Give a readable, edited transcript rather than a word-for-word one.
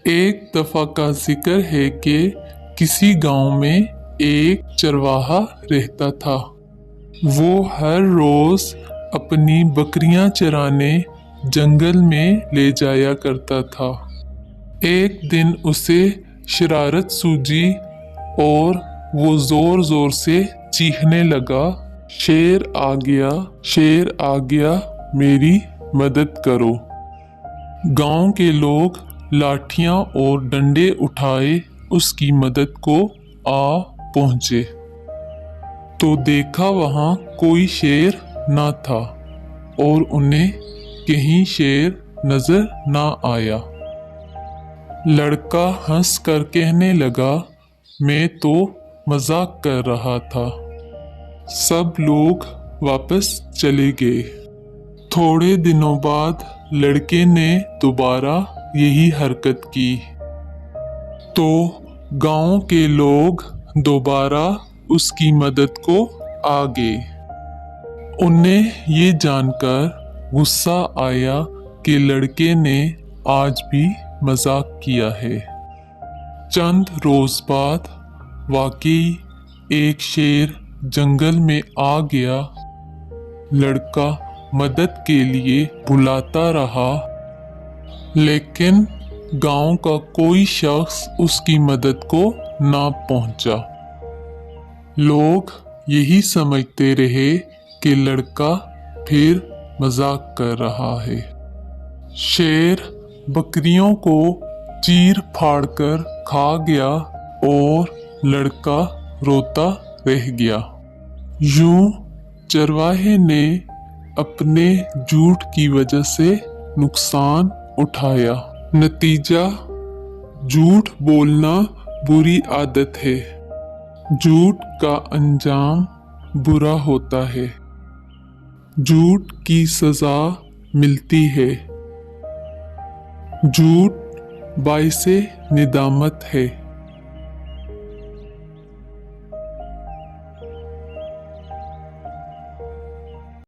ایک دفعہ کا ذکر ہے کہ کسی گاؤں میں ایک چرواہا رہتا تھا۔ وہ ہر روز اپنی بکریاں چرانے جنگل میں لے جایا کرتا تھا۔ ایک دن اسے شرارت سوجی اور وہ زور زور سے چیخنے لگا، شیر آ گیا، شیر آ گیا، میری مدد کرو۔ گاؤں کے لوگ لاٹھیاں اور ڈنڈے اٹھائے اس کی مدد کو آ پہنچے تو دیکھا وہاں کوئی شیر نہ تھا اور انہیں کہیں شیر نظر نہ آیا۔ لڑکا ہنس کر کہنے لگا، میں تو مذاق کر رہا تھا۔ سب لوگ واپس چلے گئے۔ تھوڑے دنوں بعد لڑکے نے دوبارہ یہی حرکت کی تو گاؤں کے لوگ دوبارہ اس کی مدد کو آ گئے۔ انہیں یہ جان کر غصہ آیا کہ لڑکے نے آج بھی مذاق کیا ہے۔ چند روز بعد واقعی ایک شیر جنگل میں آ گیا۔ لڑکا مدد کے لیے بلاتا رہا لیکن گاؤں کا کوئی شخص اس کی مدد کو نہ پہنچا۔ لوگ یہی سمجھتے رہے کہ لڑکا پھر مذاق کر رہا ہے۔ شیر بکریوں کو چیر پھاڑ کر کھا گیا اور لڑکا روتا رہ گیا۔ یوں چرواہے نے اپنے جھوٹ کی وجہ سے نقصان اٹھایا۔ نتیجہ، جھوٹ بولنا بری عادت ہے۔ جھوٹ کا انجام برا ہوتا ہے۔ جھوٹ کی سزا ملتی ہے۔ جھوٹ باعث ندامت ہے۔